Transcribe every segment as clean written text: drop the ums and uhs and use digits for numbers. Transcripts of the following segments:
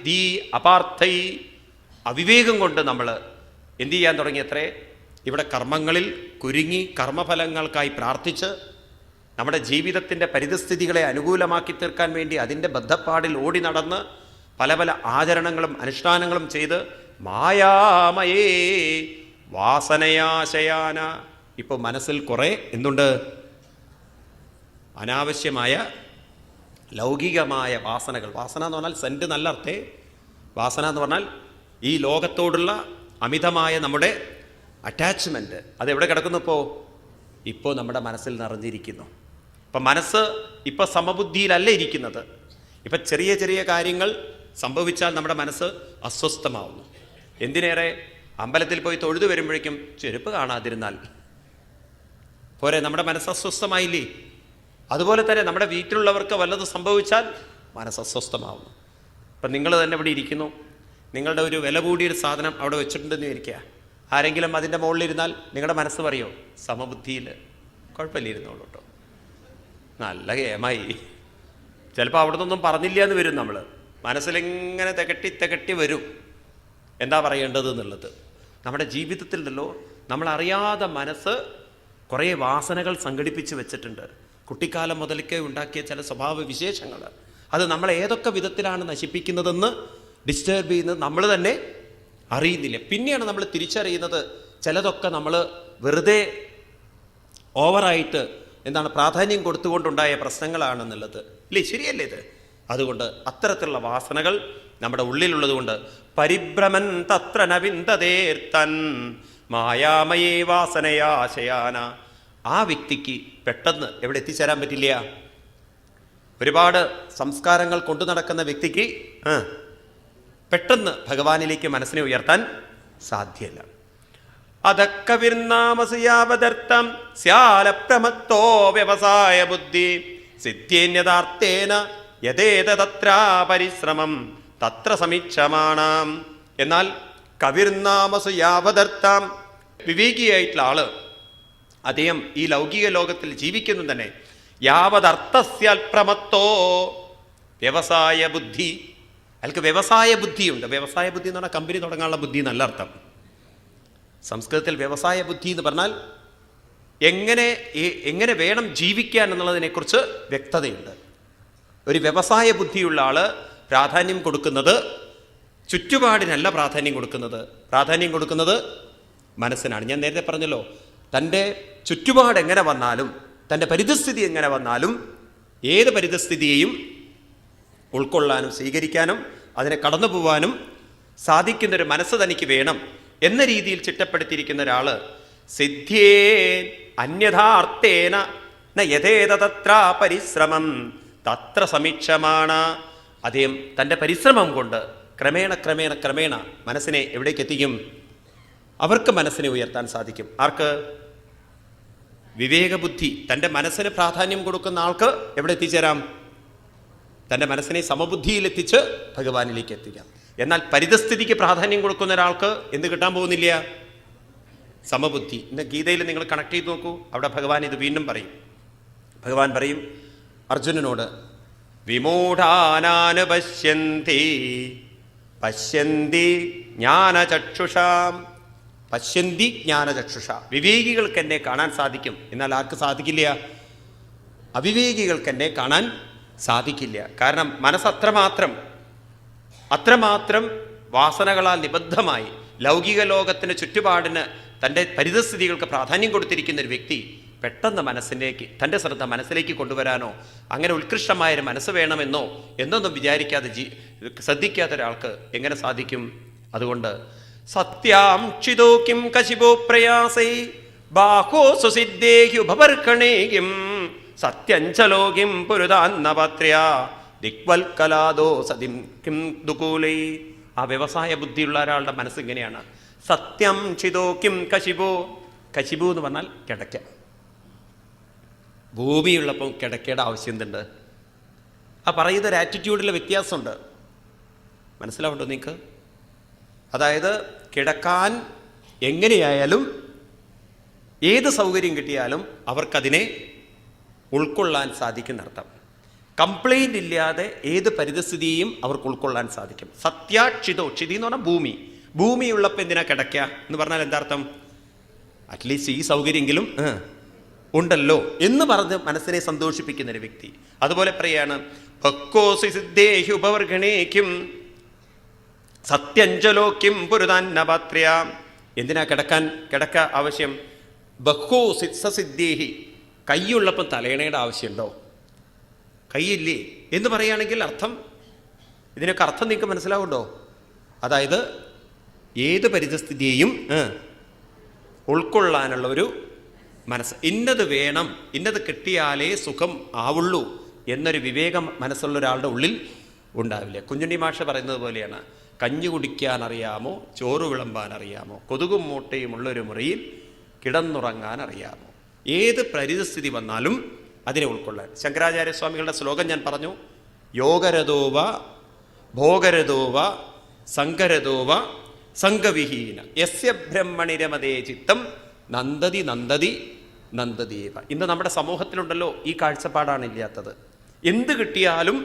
ബുദ്ധി അപാർത്ഥൈ, അവിവേകം കൊണ്ട് നമ്മൾ എന്തു ചെയ്യാൻ തുടങ്ങിയത്രേ? ഇവിടെ കർമ്മങ്ങളിൽ കുരുങ്ങി കർമ്മഫലങ്ങൾക്കായി പ്രാർത്ഥിച്ച് നമ്മുടെ ജീവിതത്തിൻ്റെ പരിതസ്ഥിതികളെ അനുകൂലമാക്കി തീർക്കാൻ വേണ്ടി അതിൻ്റെ ബദ്ധപ്പാടിൽ ഓടി നടന്ന് പല പല ആചരണങ്ങളും അനുഷ്ഠാനങ്ങളും ചെയ്ത് മായാമയേ വാസനയാശയാന. ഇപ്പോൾ മനസ്സിൽ കുറേ എന്തുണ്ട്? അനാവശ്യമായ ലൗകികമായ വാസനകൾ. വാസന എന്ന് പറഞ്ഞാൽ സെൻറ്റ് നല്ല അർത്ഥേ. വാസന എന്ന് പറഞ്ഞാൽ ഈ ലോകത്തോടുള്ള അമിതമായ നമ്മുടെ അറ്റാച്ച്മെൻറ്റ്. അതെവിടെ കിടക്കുന്നു? ഇപ്പോൾ നമ്മുടെ മനസ്സിൽ നിറഞ്ഞിരിക്കുന്നു. ഇപ്പം മനസ്സ് ഇപ്പം സമബുദ്ധിയിലല്ല ഇരിക്കുന്നത്. ഇപ്പം ചെറിയ ചെറിയ കാര്യങ്ങൾ സംഭവിച്ചാൽ നമ്മുടെ മനസ്സ് അസ്വസ്ഥമാവുന്നു. എന്തിനേറെ അമ്പലത്തിൽ പോയി തൊഴുതു വരുമ്പോഴേക്കും ചെരുപ്പ് കാണാതിരുന്നാൽ പോരെ, നമ്മുടെ മനസ്സ് അസ്വസ്ഥമായില്ലേ? അതുപോലെ തന്നെ നമ്മുടെ വീട്ടിലുള്ളവർക്ക് വല്ലതും സംഭവിച്ചാൽ മനസ്സ് അസ്വസ്ഥമാവുന്നു. ഇപ്പം നിങ്ങൾ തന്നെ ഇവിടെ ഇരിക്കുന്നു, നിങ്ങളുടെ ഒരു വില കൂടിയൊരു സാധനം അവിടെ വെച്ചിട്ടുണ്ടെന്ന് ഇരിക്കുക. ആരെങ്കിലും അതിൻ്റെ മുകളിലിരുന്നാൽ നിങ്ങളുടെ മനസ്സ് പറയോ സമബുദ്ധിയിൽ കുഴപ്പമില്ല ഇരുന്നോളൂ കേട്ടോ, നല്ല ഗെയിമായി. ചിലപ്പോൾ അവിടെ നിന്നൊന്നും പറഞ്ഞില്ല എന്ന് വരും. നമ്മൾ മനസ്സിലിങ്ങനെ തികട്ടി വരും എന്താ പറയേണ്ടത് എന്നുള്ളത്. നമ്മുടെ ജീവിതത്തിലുണ്ടല്ലോ നമ്മളറിയാതെ മനസ്സ് കുറേ വാസനകൾ സംഘടിപ്പിച്ച് വെച്ചിട്ടുണ്ട്. കുട്ടിക്കാലം മുതൽക്കേ ഉണ്ടാക്കിയ ചില സ്വഭാവ വിശേഷങ്ങൾ, അത് നമ്മളെ ഏതൊക്കെ വിധത്തിലാണ് നശിപ്പിക്കുന്നതെന്ന് ഡിസ്റ്റർബ് ചെയ്യുന്നത് നമ്മൾ തന്നെ അറിയുന്നില്ല. പിന്നെയാണ് നമ്മൾ തിരിച്ചറിയുന്നത് ചിലതൊക്കെ നമ്മൾ വെറുതെ ഓവറായിട്ട് പ്രാധാന്യം കൊടുത്തുകൊണ്ടുണ്ടായ പ്രശ്നങ്ങളാണെന്നുള്ളത്. ഇല്ലേ? ശരിയല്ലേ ഇത്? അതുകൊണ്ട് അത്തരത്തിലുള്ള വാസനകൾ നമ്മുടെ ഉള്ളിലുള്ളത് കൊണ്ട് പരിഭ്രമൻ തത്ര നവിന്ദതേർത്തൻ മായാമയേ വാസനയാശയാന. ആ വ്യക്തിക്ക് പെട്ടെന്ന് എവിടെ എത്തിച്ചേരാൻ പറ്റില്ല. ഒരുപാട് സംസ്കാരങ്ങൾ കൊണ്ടു നടക്കുന്ന വ്യക്തിക്ക് പെട്ടെന്ന് ഭഗവാനിലേക്ക് മനസ്സിനെ ഉയർത്താൻ സാധ്യമല്ല. അധക്കവിർനാമസിയാവതർത്ഥം സ്യാലപ്രമത്തോ വ്യവസായ ബുദ്ധി സിദ്ധ്യേന്യഥാർത്ഥേന യഥേത തത്ര പരിശ്രമം തത്ര സമീക്ഷമാണാം. എന്നാൽ കവിർനാമസു യാവതർത്ഥം, വിവേകിയായിട്ടുള്ള ആള് അദ്ദേഹം ഈ ലൗകിക ലോകത്തിൽ ജീവിക്കുന്നു തന്നെ യാവതർത്ഥസ്യൽപ്രമത്തോ വ്യവസായ ബുദ്ധി. അയാൾക്ക് വ്യവസായ ബുദ്ധിയുണ്ട്. വ്യവസായ ബുദ്ധി എന്ന് പറഞ്ഞാൽ കമ്പനി തുടങ്ങാനുള്ള ബുദ്ധി നല്ല അർത്ഥം. സംസ്കൃതത്തിൽ വ്യവസായ ബുദ്ധി എന്ന് പറഞ്ഞാൽ എങ്ങനെ വേണം ജീവിക്കാൻ എന്നുള്ളതിനെക്കുറിച്ച് വ്യക്തതയുണ്ട്. ഒരു വ്യവസായ ബുദ്ധിയുള്ള ആള് പ്രാധാന്യം കൊടുക്കുന്നത് ചുറ്റുപാടിനല്ല പ്രാധാന്യം കൊടുക്കുന്നത് മനസ്സിനാണ്. ഞാൻ നേരത്തെ പറഞ്ഞല്ലോ, തൻ്റെ ചുറ്റുപാട് എങ്ങനെ വന്നാലും തൻ്റെ പരിതസ്ഥിതി എങ്ങനെ വന്നാലും ഏത് പരിതസ്ഥിതിയെയും ഉൾക്കൊള്ളാനും സ്വീകരിക്കാനും അതിനെ കടന്നു പോവാനും സാധിക്കുന്നൊരു മനസ്സ് തനിക്ക് വേണം എന്ന രീതിയിൽ ചിട്ടപ്പെടുത്തിയിരിക്കുന്ന ഒരാൾ സിദ്ധ്യേ അന്യഥാർത്ഥേന ന യഥേത തത്ര പരിശ്രമം തത്ര സമീക്ഷമാണ്. അദ്ദേഹം തൻ്റെ പരിശ്രമം കൊണ്ട് ക്രമേണ മനസ്സിനെ എവിടേക്ക് എത്തിക്കും? അവർക്ക് മനസ്സിനെ ഉയർത്താൻ സാധിക്കും. ആർക്ക്? വിവേകബുദ്ധി. തൻ്റെ മനസ്സിന് പ്രാധാന്യം കൊടുക്കുന്ന ആൾക്ക് എവിടെ എത്തിച്ചേരാം? തൻ്റെ മനസ്സിനെ സമബുദ്ധിയിലെത്തിച്ച് ഭഗവാനിലേക്ക് എത്തിക്കാം. എന്നാൽ പരിതസ്ഥിതിക്ക് പ്രാധാന്യം കൊടുക്കുന്ന ഒരാൾക്ക് എന്ത് കിട്ടാൻ പോകുന്നില്ല? സമബുദ്ധി. ഇന്ന് ഗീതയിൽ നിങ്ങൾ കണക്ട് ചെയ്ത് നോക്കൂ, അവിടെ ഭഗവാൻ ഇത് വീണ്ടും പറയും. ഭഗവാൻ പറയും അർജുനനോട്, വിമൂഢാനാനുപശ്യന്തി പശ്യന്തി ജ്ഞാനചക്ഷുഷാം. പശ്യന്തി ജ്ഞാനചക്ഷുഷ. വിവേകികൾക്ക് എന്നെ കാണാൻ സാധിക്കും, എന്നാൽ ആർക്ക് സാധിക്കില്ല? അവിവേകികൾക്ക് എന്നെ കാണാൻ സാധിക്കില്ല. കാരണം മനസ്സ് അത്രമാത്രം വാസനകളാൽ നിബദ്ധമായി ലൗകിക ലോകത്തിന് ചുറ്റുപാടിന് തൻ്റെ പരിതസ്ഥിതികൾക്ക് പ്രാധാന്യം കൊടുത്തിരിക്കുന്ന ഒരു വ്യക്തി പെട്ടെന്ന് തൻ്റെ ശ്രദ്ധ മനസ്സിലേക്ക് കൊണ്ടുവരാനോ അങ്ങനെ ഉത്കൃഷ്ടമായൊരു മനസ്സ് വേണമെന്നോ എന്നൊന്നും വിചാരിക്കാതെ ശ്രദ്ധിക്കാത്ത ഒരാൾക്ക് എങ്ങനെ സാധിക്കും? അതുകൊണ്ട് സത്യാം ക്ഷിതോ കിം കശിപോ പ്രയാസൈ ബാഹോ സുസിദ്ധേഹ്യുഭവർക്കണേകിം സത്യഞ്ചലോകിം പുരുതാന്നപത്രയ ദിക്വൽക്കലാദോ സതിം കിം ദുകൂലൈ. ആ വ്യവസായ ബുദ്ധിയുള്ള ഒരാളുടെ മനസ്സ് ഇങ്ങനെയാണ്. സത്യം ക്ഷിതോ കിം കശിപോ. കശിപു എന്ന് പറഞ്ഞാൽ കിടക്ക. ഭൂമിയുള്ളപ്പം കിടക്കയുടെ ആവശ്യം എന്തുണ്ട്? ആ പറയുന്നൊരു ആറ്റിറ്റ്യൂഡിലെ വ്യത്യാസമുണ്ട്. മനസ്സിലാവുണ്ടോ നിങ്ങൾക്ക്? അതായത് കിടക്കാൻ എങ്ങനെയായാലും ഏത് സൗകര്യം കിട്ടിയാലും അവർക്കതിനെ ഉൾക്കൊള്ളാൻ സാധിക്കുന്നർത്ഥം. കംപ്ലൈൻ്റ് ഇല്ലാതെ ഏത് പരിതസ്ഥിതിയും അവർക്ക് ഉൾക്കൊള്ളാൻ സാധിക്കും. സത്യാക്ഷിതോ, ക്ഷിതി എന്ന് പറഞ്ഞാൽ ഭൂമി, ഭൂമിയുള്ളപ്പോൾ എന്തിനാ കിടക്കുക എന്ന് പറഞ്ഞാൽ എന്താർത്ഥം? അറ്റ്ലീസ്റ്റ് ഈ സൗകര്യമെങ്കിലും ഉണ്ടല്ലോ എന്ന് പറഞ്ഞ് മനസ്സിനെ സന്തോഷിപ്പിക്കുന്ന ഒരു വ്യക്തി. അതുപോലെ പറയാണ് ഉപവർഗണേക്കും സത്യഞ്ജലോക്യം പുരുതാന്നപാത്ര്യ. എന്തിനാ കിടക്ക ആവശ്യം? ബഹോ സിദ്ധേഹി, കൈയുള്ളപ്പം തലയണയുടെ ആവശ്യമുണ്ടോ? കൈയില്ലേ എന്ന് പറയുകയാണെങ്കിൽ അർത്ഥം, ഇതിനൊക്കെ അർത്ഥം നിങ്ങൾക്ക് മനസ്സിലാവുണ്ടോ? അതായത് ഏത് പരിതസ്ഥിതിയെയും ഉൾക്കൊള്ളാനുള്ള ഒരു മനസ്സ്, ഇന്നത് വേണം, ഇന്നത് കിട്ടിയാലേ സുഖം ആവുള്ളൂ എന്നൊരു വിവേകം മനസ്സുള്ള ഒരാളുടെ ഉള്ളിൽ ഉണ്ടാവില്ല. കുഞ്ഞുണ്ണി മാഷ പറയുന്നത് പോലെയാണ്, കഞ്ഞി കുടിക്കാൻ അറിയാമോ, ചോറ് വിളമ്പാൻ അറിയാമോ, കൊതുകും മൂട്ടയും ഉള്ളൊരു മുറിയിൽ കിടന്നുറങ്ങാൻ അറിയാമോ. ഏത് പരിതസ്ഥിതി വന്നാലും അതിനെ ഉൾക്കൊള്ളാൻ. ശങ്കരാചാര്യസ്വാമികളുടെ ശ്ലോകം ഞാൻ പറഞ്ഞു, യോഗരഥോവ ഭോഗരഥോവ സംഘരഥോവ സംഘവിഹീന യസ്യ ബ്രഹ്മണിരമതേ ചിത്തം നന്ദതി നന്ദതി നന്ദതീവ. ഇന്ന് നമ്മുടെ സമൂഹത്തിലുണ്ടല്ലോ ഈ കാഴ്ചപ്പാടാണ് ഇല്ലാത്തത്. എന്ത് കിട്ടിയാലും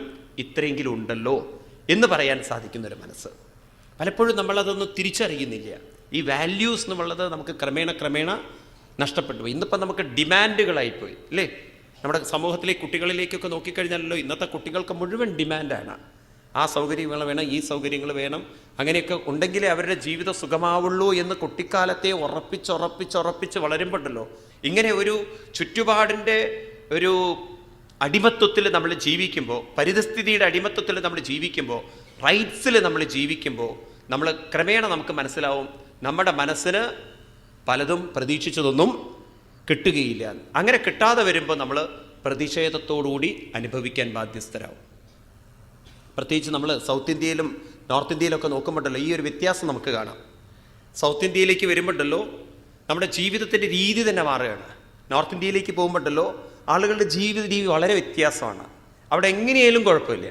ഇത്രയെങ്കിലും ഉണ്ടല്ലോ എന്ന് പറയാൻ സാധിക്കുന്നൊരു മനസ്സ്. പലപ്പോഴും നമ്മളതൊന്നും തിരിച്ചറിയുന്നില്ല. ഈ വാല്യൂസ് എന്നുള്ളത് നമുക്ക് ക്രമേണ നഷ്ടപ്പെട്ടു പോയി. ഇന്നിപ്പം നമുക്ക് ഡിമാൻഡുകളായിപ്പോയി അല്ലേ? നമ്മുടെ സമൂഹത്തിലെ കുട്ടികളിലേക്കൊക്കെ നോക്കിക്കഴിഞ്ഞാലല്ലോ ഇന്നത്തെ കുട്ടികൾക്ക് മുഴുവൻ ഡിമാൻഡാണ്. ആ സൗകര്യങ്ങൾ വേണം, ഈ സൗകര്യങ്ങൾ വേണം, അങ്ങനെയൊക്കെ ഉണ്ടെങ്കിലേ അവരുടെ ജീവിതം സുഖമാവുള്ളൂ എന്ന് കുട്ടിക്കാലത്തെ ഉറപ്പിച്ച് വളരുമ്പോണ്ടല്ലോ ഇങ്ങനെ ഒരു ചുറ്റുപാടിൻ്റെ ഒരു അടിമത്വത്തിൽ നമ്മൾ ജീവിക്കുമ്പോൾ, പരിതസ്ഥിതിയുടെ അടിമത്വത്തിൽ നമ്മൾ ജീവിക്കുമ്പോൾ, റൈറ്റ്സിൽ നമ്മൾ ജീവിക്കുമ്പോൾ നമ്മൾ ക്രമേണ നമുക്ക് മനസ്സിലാവും നമ്മുടെ മനസ്സിന് പലതും പ്രതീക്ഷിച്ചതൊന്നും കിട്ടുകയില്ല. അങ്ങനെ കിട്ടാതെ വരുമ്പോൾ നമ്മൾ പ്രതിഷേധത്തോടുകൂടി അനുഭവിക്കാൻ ബാധ്യസ്ഥരാകും. പ്രത്യേകിച്ച് നമ്മൾ സൗത്ത് ഇന്ത്യയിലും നോർത്ത് ഇന്ത്യയിലൊക്കെ നോക്കുമ്പോഴല്ലോ ഈ ഒരു വ്യത്യാസം നമുക്ക് കാണാം. സൗത്ത് ഇന്ത്യയിലേക്ക് വരുമ്പോഴല്ലോ നമ്മുടെ ജീവിതത്തിൻ്റെ രീതി തന്നെ മാറുകയാണ്. നോർത്ത് ഇന്ത്യയിലേക്ക് പോകുമ്പോഴല്ലോ ആളുകളുടെ ജീവിത രീതി വളരെ വ്യത്യാസമാണ്. അവിടെ എങ്ങനെയായാലും കുഴപ്പമില്ല,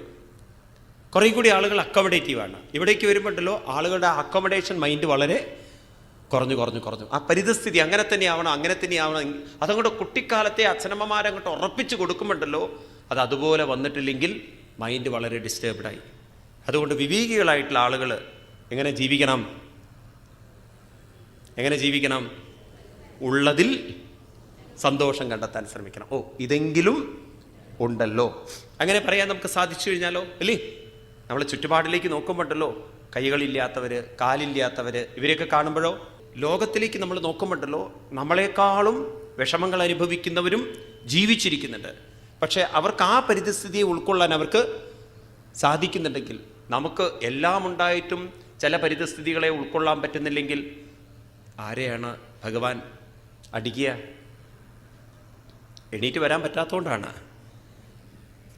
കുറേ കൂടി ആളുകൾ അക്കോമഡേറ്റീവാണ്. ഇവിടേക്ക് വരുമ്പോഴല്ലോ ആളുകളുടെ അക്കോമഡേഷൻ മൈൻഡ് വളരെ കുറഞ്ഞു. ആ പരിതസ്ഥിതി അങ്ങനെ തന്നെയാവണം. അതങ്ങോട്ട് കുട്ടിക്കാലത്തെ അച്ഛനമ്മമാരങ്ങോട്ട് ഉറപ്പിച്ച് കൊടുക്കുമ്പോഴല്ലോ അത് അതുപോലെ വന്നിട്ടില്ലെങ്കിൽ മൈൻഡ് വളരെ ഡിസ്റ്റർബ്ഡായി. അതുകൊണ്ട് വിവേകികളായിട്ടുള്ള ആളുകൾ എങ്ങനെ ജീവിക്കണം? ഉള്ളതിൽ സന്തോഷം കണ്ടെത്താൻ ശ്രമിക്കണം. ഇതെങ്കിലും ഉണ്ടല്ലോ അങ്ങനെ പറയാൻ നമുക്ക് സാധിച്ചു കഴിഞ്ഞാലോ അല്ലേ? നമ്മൾ ചുറ്റുപാടിലേക്ക് നോക്കുമ്പോണ്ടല്ലോ കൈകളില്ലാത്തവർ, കാലില്ലാത്തവർ, ഇവരെയൊക്കെ കാണുമ്പോഴോ ലോകത്തിലേക്ക് നമ്മൾ നോക്കുമ്പോണ്ടല്ലോ നമ്മളെക്കാളും വിഷമങ്ങൾ അനുഭവിക്കുന്നവരും ജീവിച്ചിരിക്കുന്നുണ്ട്. പക്ഷേ അവർക്ക് ആ പരിതസ്ഥിതിയെ ഉൾക്കൊള്ളാൻ അവർക്ക് സാധിക്കുന്നുണ്ടെങ്കിൽ, നമുക്ക് എല്ലാം ഉണ്ടായിട്ടും ചില പരിതസ്ഥിതികളെ ഉൾക്കൊള്ളാൻ പറ്റുന്നില്ലെങ്കിൽ ആരെയാണ് ഭഗവാൻ അടിക്കുക? എണീറ്റ് വരാൻ പറ്റാത്തതുകൊണ്ടാണ്.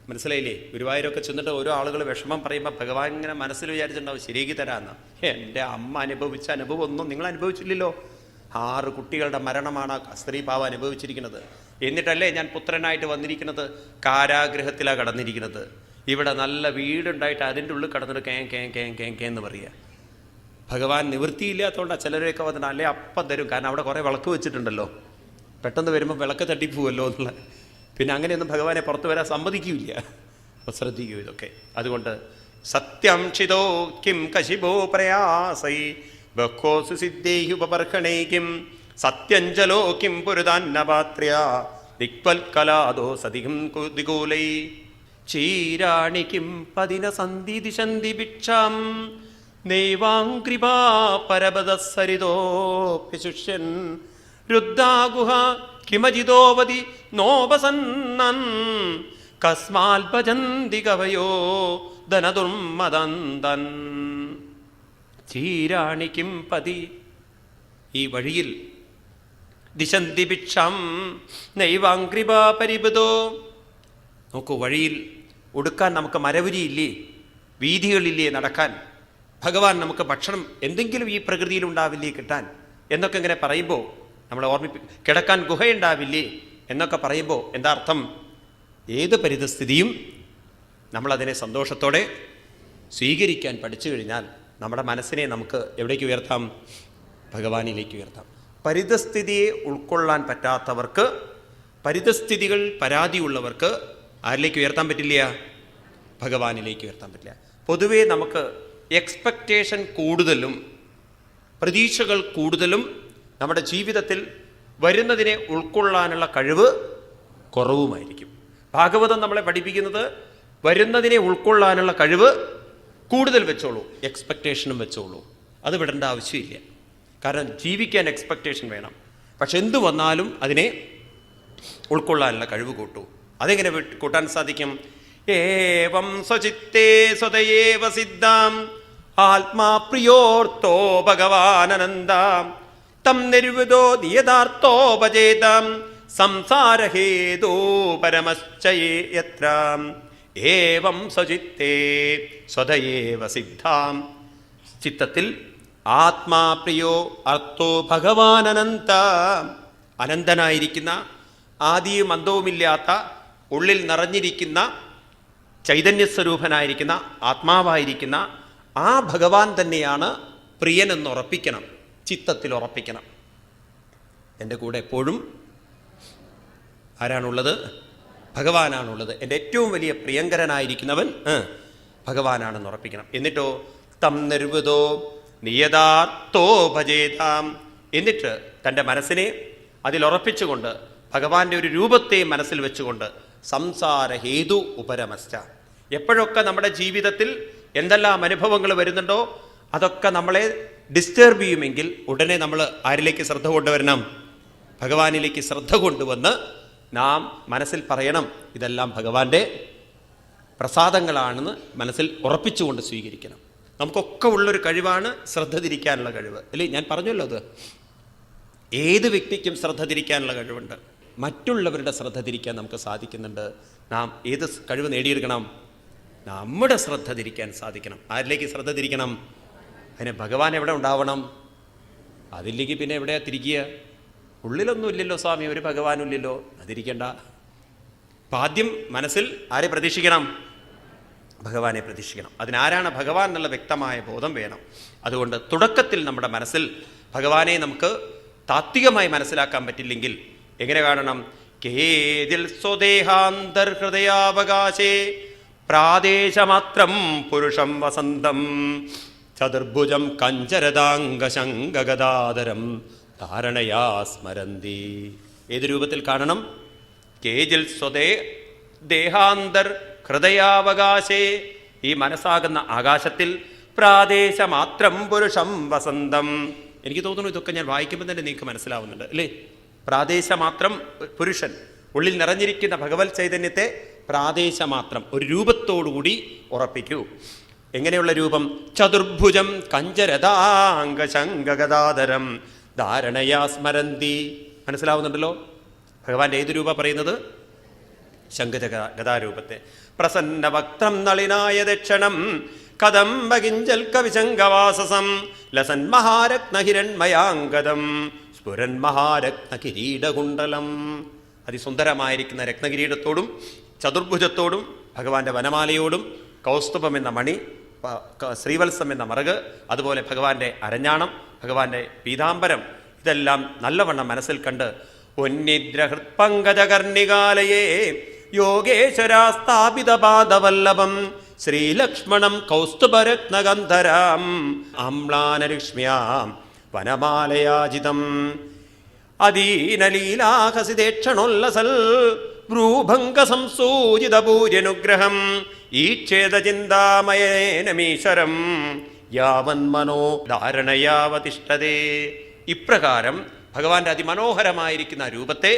മനസ്സിലായില്ലേ? ഗുരുവായൂരൊക്കെ ചെന്നിട്ട് ഓരോ ആളുകൾ വിഷമം പറയുമ്പോൾ ഭഗവാൻ ഇങ്ങനെ മനസ്സിൽ വിചാരിച്ചിട്ടുണ്ടാവും ശരിയാക്കി തരാമെന്ന്. എൻ്റെ അമ്മ അനുഭവിച്ച അനുഭവം ഒന്നും നിങ്ങൾ അനുഭവിച്ചില്ലല്ലോ. 6 കുട്ടികളുടെ മരണമാണ് സ്ത്രീ പാവം അനുഭവിച്ചിരിക്കുന്നത്. എന്നിട്ടല്ലേ ഞാൻ പുത്രനായിട്ട് വന്നിരിക്കുന്നത്? കാരാഗൃഹത്തിലാണ് കടന്നിരിക്കുന്നത്. ഇവിടെ നല്ല വീടുണ്ടായിട്ട് അതിൻ്റെ ഉള്ളിൽ കടന്നിട്ട് കേ എന്ന് പറയുക. ഭഗവാൻ നിവൃത്തിയില്ലാത്തതുകൊണ്ടാണ് ചിലരെയൊക്കെ വന്നിട്ട് അല്ലേ അപ്പം തരും, കാരണം അവിടെ കുറേ വിളക്ക് വെച്ചിട്ടുണ്ടല്ലോ, പെട്ടെന്ന് വരുമ്പോൾ വിളക്ക് തട്ടിപ്പോവല്ലോ എന്നുള്ള. പിന്നെ അങ്ങനെയൊന്നും ഭഗവാനെ പുറത്തു വരാൻ സമ്മതിക്കില്ല. അപ്പോൾ ശ്രദ്ധിക്കൂ ഇതൊക്കെ. അതുകൊണ്ട് സത്യം ക്ഷിതോ കിം കശിപോ പ്രയാസൈ ബഹോസു സിദ്ധേഹുപർഹണേ കിം സത്യഞ്ജലോ കിം പുരുതാന്നപാത്ര്യ ദിക്വൽകലാദോ സതികം ദിഗൂലൈ ചീരാണി കിം പതിന സന്ധി ദിശന്തി ഭിക്ഷാം നൈവാംഗ്രിപാ പരപദസരിതോപ്യശുഷ്യൻ രുദ്ധാഗുഹ കിമജിതോവതി നോപസന്നൻ കസ്മാൽ ഭജന്തി കവയോ ധനദുർമദന്തൻ. ചീരാണി കിം പതി, ഈ വഴിയിൽ ദിശന്തി ഭിക്ഷാം നൈവാംഗ്രിപാ പരിബുധോ. നോക്കൂ, വഴിയിൽ ഉടുക്കാൻ നമുക്ക് മരവുരിയില്ലേ, വീഥികളില്ലേ നടക്കാൻ? ഭഗവാൻ നമുക്ക് ഭക്ഷണം എന്തെങ്കിലും ഈ പ്രകൃതിയിൽ ഉണ്ടാവില്ലേ കിട്ടാൻ എന്നൊക്കെ ഇങ്ങനെ പറയുമ്പോൾ നമ്മളെ കിടക്കാൻ ഗുഹയുണ്ടാവില്ലേ എന്നൊക്കെ പറയുമ്പോൾ എന്താ അർത്ഥം? ഏത് പരിതസ്ഥിതിയും നമ്മളതിനെ സന്തോഷത്തോടെ സ്വീകരിക്കാൻ പഠിച്ചു കഴിഞ്ഞാൽ നമ്മുടെ മനസ്സിനെ നമുക്ക് എവിടേക്ക് ഉയർത്താം? ഭഗവാനിലേക്ക് ഉയർത്താം. പരിതസ്ഥിതിയെ ഉൾക്കൊള്ളാൻ പറ്റാത്തവർക്ക്, പരിതസ്ഥിതികൾ പരാതിയുള്ളവർക്ക് ആരിലേക്ക് ഉയർത്താൻ പറ്റില്ല? ഭഗവാനിലേക്ക് ഉയർത്താൻ പറ്റില്ല. പൊതുവേ നമുക്ക് എക്സ്പെക്റ്റേഷൻ കൂടുതലും പ്രതീക്ഷകൾ കൂടുതലും നമ്മുടെ ജീവിതത്തിൽ വരുന്നതിനെ ഉൾക്കൊള്ളാനുള്ള കഴിവ് കുറവുമായിരിക്കും. ഭാഗവതം നമ്മളെ പഠിപ്പിക്കുന്നത് വരുന്നതിനെ ഉൾക്കൊള്ളാനുള്ള കഴിവ് കൂടുതൽ വെച്ചോളൂ, എക്സ്പെക്റ്റേഷനും വെച്ചോളൂ. അത് വിടേണ്ട ആവശ്യമില്ല. കാരണം ജീവിക്കാൻ എക്സ്പെക്റ്റേഷൻ വേണം. പക്ഷെ എന്തു വന്നാലും അതിനെ ഉൾക്കൊള്ളാനുള്ള കഴിവ് കൂട്ടൂ. അതെങ്ങനെ കൂട്ടാൻ സാധിക്കും? ഏവം സ്വചിത്തേ സ്വതയേവ സിദ്ധാം ആത്മാ പ്രിയോർത്തോ ഭഗവാനനന്ദാം തം നിർവിദോ നിയതാർത്ഥോപജേതാം സംസാരഹേതോ പരമശ്ചയേയത്രാം ഏവം സ്വചിത്തേ സ്വതയേവ സിദ്ധാം. ചിത്തത്തിൽ ആത്മാ പ്രിയോ അർത്ഥോ ഭഗവാനനന്ത, അനന്തനായിരിക്കുന്ന ആദിയും അന്തവുമില്ലാത്ത ഉള്ളിൽ നിറഞ്ഞിരിക്കുന്ന ചൈതന്യസ്വരൂപനായിരിക്കുന്ന ആത്മാവായിരിക്കുന്ന ആ ഭഗവാൻ തന്നെയാണ് പ്രിയനെന്ന് ഉറപ്പിക്കണം, ചിത്തത്തിൽ ഉറപ്പിക്കണം. എൻ്റെ കൂടെ എപ്പോഴും ആരാണുള്ളത്? ഭഗവാനാണുള്ളത്. എൻ്റെ ഏറ്റവും വലിയ പ്രിയങ്കരനായിരിക്കുന്നവൻ ഭഗവാനാണെന്ന് ഉറപ്പിക്കണം. എന്നിട്ടോ തം നിർവൃതോ നിയതാർത്ഥോ ഭജേതാം, എന്നിട്ട് തൻ്റെ മനസ്സിനെ അതിലുറപ്പിച്ചുകൊണ്ട് ഭഗവാന്റെ ഒരു രൂപത്തെ മനസ്സിൽ വെച്ചുകൊണ്ട് സംസാര ഹേതു ഉപരമശ്ച, എപ്പോഴൊക്കെ നമ്മുടെ ജീവിതത്തിൽ എന്തെല്ലാം അനുഭവങ്ങൾ വരുന്നുണ്ടോ അതൊക്കെ നമ്മളെ ഡിസ്റ്റർബ് ചെയ്യുമെങ്കിൽ ഉടനെ നമ്മൾ ആരിലേക്ക് ശ്രദ്ധ കൊണ്ടുവരണം? ഭഗവാനിലേക്ക് ശ്രദ്ധ കൊണ്ടുവന്ന് നാം മനസ്സിൽ പറയണം, ഇതെല്ലാം ഭഗവാന്റെ പ്രസാദങ്ങളാണെന്ന് മനസ്സിൽ ഉറപ്പിച്ചുകൊണ്ട് സ്വീകരിക്കണം. നമുക്കൊക്കെ ഉള്ളൊരു കഴിവാണ് ശ്രദ്ധ തിരിക്കാനുള്ള കഴിവ്, അല്ലേ? ഞാൻ പറഞ്ഞല്ലോ, അത് ഏത് വ്യക്തിക്കും ശ്രദ്ധ തിരിക്കാനുള്ള കഴിവുണ്ട്. മറ്റുള്ളവരുടെ ശ്രദ്ധ തിരിക്കാൻ നമുക്ക് സാധിക്കുന്നുണ്ട്. നാം ഏത് കഴിവ് നേടിയെടുക്കണം? നമ്മുടെ ശ്രദ്ധ തിരിക്കാൻ സാധിക്കണം. ആരിലേക്ക് ശ്രദ്ധ തിരിക്കണം? അതിന് ഭഗവാൻ എവിടെ ഉണ്ടാവണം? അതിലേക്ക് പിന്നെ എവിടെയാ തിരിക്കുക? ഉള്ളിലൊന്നും ഇല്ലല്ലോ സ്വാമി, ഒരു ഭഗവാനും ഇല്ലല്ലോ, അതിരിക്കണ്ട. അപ്പം ആദ്യം മനസ്സിൽ ആരെ പ്രതീക്ഷിക്കണം? ഭഗവാനെ പ്രതീക്ഷിക്കണം. അതിനാരാണ് ഭഗവാൻ എന്നുള്ള വ്യക്തമായ ബോധം വേണം. അതുകൊണ്ട് തുടക്കത്തിൽ നമ്മുടെ മനസ്സിൽ ഭഗവാനെ നമുക്ക് താത്വികമായി മനസ്സിലാക്കാൻ പറ്റില്ലെങ്കിൽ എങ്ങനെ കാണണം? കേതിൽ സ്വദേഹാന്തർഹൃദയാവകാശേ പ്രാദേശമാത്രം പുരുഷം വസന്തം ചതുർഭുജം കഞ്ചരദാംഗശങ്കഗദാധരം ധാരണയാ സ്മരന്തി. ഏത് രൂപത്തിൽ കാണണം? കേജിൽ സ്വദേ ദേഹാന്തർ ഹൃദയാവകാശേ, ഈ മനസ്സാകുന്ന ആകാശത്തിൽ പ്രാദേശമാത്രം പുരുഷം വസന്തം. എനിക്ക് തോന്നുന്നു ഇതൊക്കെ ഞാൻ വായിക്കുമ്പോൾ തന്നെ നിങ്ങൾക്ക് മനസ്സിലാവുന്നുണ്ട്, അല്ലേ? പ്രാദേശമാത്രം പുരുഷൻ, ഉള്ളിൽ നിറഞ്ഞിരിക്കുന്ന ഭഗവത് ചൈതന്യത്തെ പ്രാദേശമാത്രം ഒരു രൂപത്തോടുകൂടി ഉറപ്പിക്കൂ. എങ്ങനെയുള്ള രൂപം? ചതുർഭുജം കഞ്ചരദാംഗശങ്കഗദാധരം ധാരണയാ സ്മരന്തി. മനസ്സിലാവുന്നുണ്ടല്ലോ? ഭഗവാന്റെ ഏത് രൂപ പറയുന്നത്? ശംഖഗദാരൂപത്തെ. പ്രസന്നവക്തം നളിനായ ദക്ഷണം കദംബകിഞ്ചൽ കവിശങ്കവാസസം ലസൻ മഹാരത്നഹിരൺമയാംഗദം സ്ഫുരൻ മഹാരത്ന കിരീടകുണ്ടലം. അതിസുന്ദരമായിരിക്കുന്ന രത്നകിരീടത്തോടും ചതുർഭുജത്തോടും ഭഗവാന്റെ വനമാലയോടും കൗസ്തുഭം എന്ന മണി, ശ്രീവത്സം എന്ന മറുക്, അതുപോലെ ഭഗവാന്റെ അരഞ്ഞാണം, ഭഗവാന്റെ പീതാംബരം, ഇതെല്ലാം നല്ലവണ്ണം മനസ്സിൽ കണ്ട് ഉന്നിദ്രഹൃത്പങ്കജകർണികാലയേ യോഗേശ്വരാസ്ഥാപിതപാദവല്ലഭം ശ്രീലക്ഷ്മണം കൗസ്തുഭരത്നഗന്ധരാം ആംലാനലക്ഷ്മ്യാം വനമാലയാജിതം അദീനലീലാഹസിതേക്ഷണോല്ലസൽ ഭ്രൂഭംഗ സംസൂചിതഭൂര്യനുഗ്രഹം ഈക്ഷേദചിന്താമയേനമീശ്വരം യാവന്മനോ ധാരണയാവതിഷ്ഠതേ. ഇപ്രകാരം ഭഗവാന്റെ അതിമനോഹരമായിരിക്കുന്ന രൂപത്തെ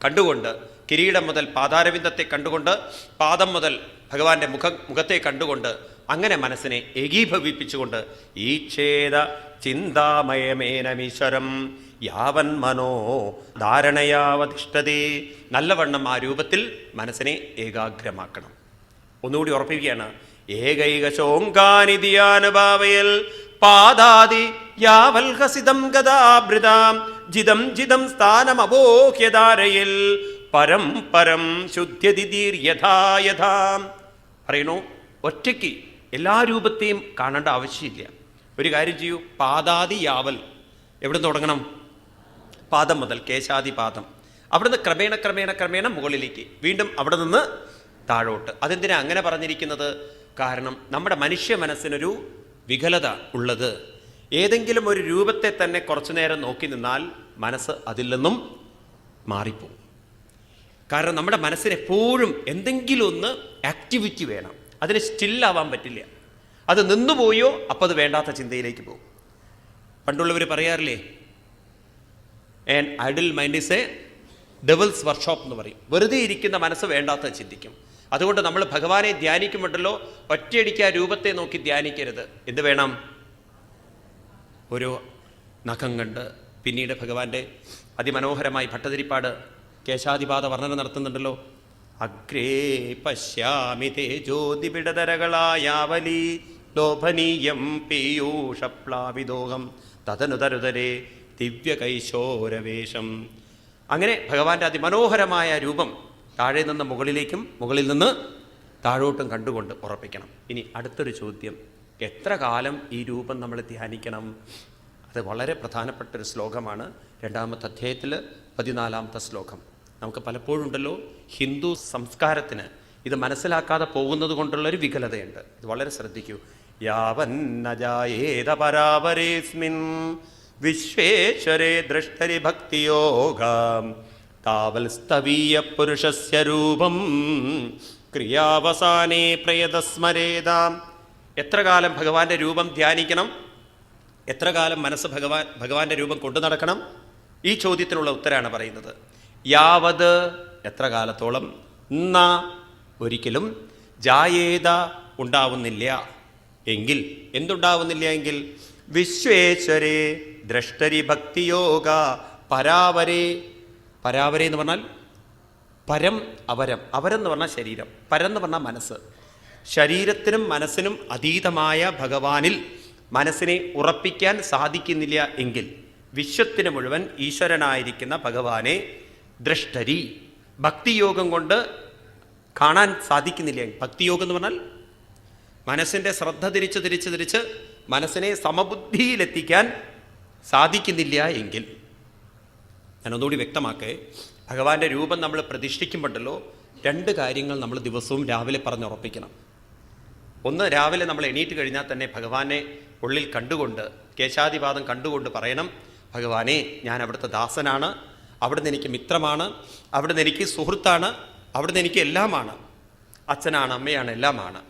കണ്ടുകൊണ്ട്, കിരീടം മുതൽ പാദാരവിന്ദത്തെ കണ്ടുകൊണ്ട്, പാദം മുതൽ ഭഗവാന്റെ മുഖത്തെ കണ്ടുകൊണ്ട്, അങ്ങനെ മനസ്സിനെ ഏകീഭവിപ്പിച്ചുകൊണ്ട് ഈക്ഷേദ ചിന്താമയമേനമീശ്വരം യാവൻ മനോ ധാരണയാവതിഷ്ഠതേ, നല്ലവണ്ണം ആ രൂപത്തിൽ മനസ്സിനെ ഏകാഗ്രമാക്കണം. ഒന്നുകൂടി ഉറപ്പിക്കുകയാണ്. ഏകൈകശോങ്കാനിധിയാനുഭാവയൽ പാദാദി യാവൽഹസിതം ഗദാഭൃതാം ജിതം ജിതം സ്ഥാനമബോഹ്യധാരയിൽ പരം പരം ശുദ്ധ്യതിദീർയഥായഥാം. പറയണു, ഒറ്റയ്ക്ക് എല്ലാ രൂപത്തെയും കാണേണ്ട ആവശ്യമില്ല. ഒരു കാര്യം ചെയ്യൂ, പാദാദി യാവൽ എവിടെ തുടങ്ങണം? പാദം മുതൽ, കേശാദി പാദം, അവിടുന്ന് ക്രമേണ ക്രമേണ ക്രമേണ മുകളിലേക്ക്, വീണ്ടും അവിടെ നിന്ന് താഴോട്ട്. അതെന്തിനാ അങ്ങനെ പറഞ്ഞിരിക്കുന്നത്? കാരണം നമ്മുടെ മനുഷ്യ മനസ്സിനൊരു വികലത ഉള്ളത്. ഏതെങ്കിലും ഒരു രൂപത്തെ തന്നെ കുറച്ചു നേരം നോക്കി നിന്നാൽ മനസ്സ് അതിൽ നിന്നും മാറിപ്പോകും. കാരണം നമ്മുടെ മനസ്സിന് എപ്പോഴും എന്തെങ്കിലും ഒന്ന് ആക്ടിവിറ്റി വേണം. അതിന് സ്റ്റില്ലാവാൻ പറ്റില്ല. അത് നിന്നുപോയോ അപ്പോൾ അത് വേണ്ടാത്ത ചിന്തയിലേക്ക് പോകും. പണ്ടുള്ളവർ പറയാറില്ലേ, an idle mind is A devils workshop എന്ന് പറയും. വെറുതെ ഇരിക്കുന്ന മനസ്സ് വേണ്ടാത്ത ചിന്തിക്കും. അതുകൊണ്ട് നമ്മൾ ഭഗവാനെ ധ്യാനിക്കുമുണ്ടല്ലോ, ഒറ്റയടിക്ക് ആ രൂപത്തെ നോക്കി ധ്യാനിക്കരുത്. എന്ത് വേണം? ഒരു നഖം കണ്ട്. പിന്നീട് ഭഗവാന്റെ അതിമനോഹരമായി ഭട്ടതിരിപ്പാട് കേശാദിപാത വർണ്ണന നടത്തുന്നുണ്ടല്ലോ. അഗ്രേ പശ്യാമി തേജോദിപിടതരകളായാവലി ലോഭനീയം പീയൂഷപ്ലാവിദോഹം തതനുതരുതരേ ദിവ്യകൈശോരവേഷം. അങ്ങനെ ഭഗവാന്റെ അതിമനോഹരമായ രൂപം താഴെ നിന്ന് മുകളിലേക്കും മുകളിൽ നിന്ന് താഴോട്ടും കണ്ടുകൊണ്ട് ഉറപ്പിക്കണം. ഇനി അടുത്തൊരു ചോദ്യം, എത്ര കാലം ഈ രൂപം നമ്മൾ ധ്യാനിക്കണം? അത് വളരെ പ്രധാനപ്പെട്ടൊരു ശ്ലോകമാണ്. 2-ാമത്തെ അധ്യായത്തിൽ 14-ാമത്തെ ശ്ലോകം. നമുക്ക് പലപ്പോഴും ഉണ്ടല്ലോ, ഹിന്ദു സംസ്കാരത്തിന് ഇത് മനസ്സിലാക്കാതെ പോകുന്നത് കൊണ്ടുള്ളൊരു വികലതയുണ്ട്. ഇത് വളരെ ശ്രദ്ധിക്കൂ. യാവന്നജായേത പരാപരേസ്മിൻ വിശ്വേശ്വരേ ദൃഷ്ടരി ഭക്തിയോഗം താവൽ സ്തവീയ പുരുഷസ്യ രൂപം ക്രിയാവസാനേ പ്രയതസ്മരേതാം. എത്ര കാലം ഭഗവാന്റെ രൂപം ധ്യാനിക്കണം? എത്ര കാലം മനസ്സ് ഭഗവാന്റെ രൂപം കൊണ്ടു നടക്കണം? ഈ ചോദ്യത്തിനുള്ള ഉത്തരമാണ് പറയുന്നത്. യാവത്, എത്ര കാലത്തോളം, ന, ഒരിക്കലും, ജായേത, ഉണ്ടാവുന്നില്ല എങ്കിൽ. എന്തുണ്ടാവുന്നില്ല എങ്കിൽ? വിശ്വേശ്വരേ ദ്രഷ്ടരി ഭക്തിയോഗ പരാവരേ. പരാവരേ എന്ന് പറഞ്ഞാൽ പരം അവരം. അവരം എന്ന് പറഞ്ഞാൽ ശരീരം, പരം എന്ന് പറഞ്ഞാൽ മനസ്സ്. ശരീരത്തിനും മനസ്സിനും അതീതമായ ഭഗവാനിൽ മനസ്സിനെ ഉറപ്പിക്കാൻ സാധിക്കുന്നില്ല എങ്കിൽ, വിശ്വത്തിന് മുഴുവൻ ഈശ്വരനായിരിക്കുന്ന ഭഗവാനെ ദ്രഷ്ടരി ഭക്തിയോഗം കൊണ്ട് കാണാൻ സാധിക്കുന്നില്ല. ഭക്തിയോഗം എന്ന് പറഞ്ഞാൽ മനസ്സിൻ്റെ ശ്രദ്ധ തിരിച്ച് മനസ്സിനെ സമബുദ്ധിയിലെത്തിക്കാൻ സാധിക്കുന്നില്ല എങ്കിൽ, ഞാനൊന്നുകൂടി വ്യക്തമാക്കേ, ഭഗവാന്റെ രൂപം നമ്മൾ പ്രതിഷ്ഠിക്കുമ്പോഴല്ലോ 2 കാര്യങ്ങൾ നമ്മൾ ദിവസവും രാവിലെ പറഞ്ഞുറപ്പിക്കണം. ഒന്ന്, രാവിലെ നമ്മൾ എണീറ്റ് കഴിഞ്ഞാൽ തന്നെ ഭഗവാനെ ഉള്ളിൽ കണ്ടുകൊണ്ട്, കേശാദിപാദം കണ്ടുകൊണ്ട് പറയണം, ഭഗവാനെ, ഞാൻ അവിടുത്തെ ദാസനാണ്, അവിടുന്ന് എനിക്ക് മിത്രമാണ്, അവിടുന്ന് എനിക്ക് സുഹൃത്താണ്, അവിടുന്ന് എനിക്ക് എല്ലാമാണ്, അച്ഛനാണ്, അമ്മയാണ്, എല്ലാമാണ്.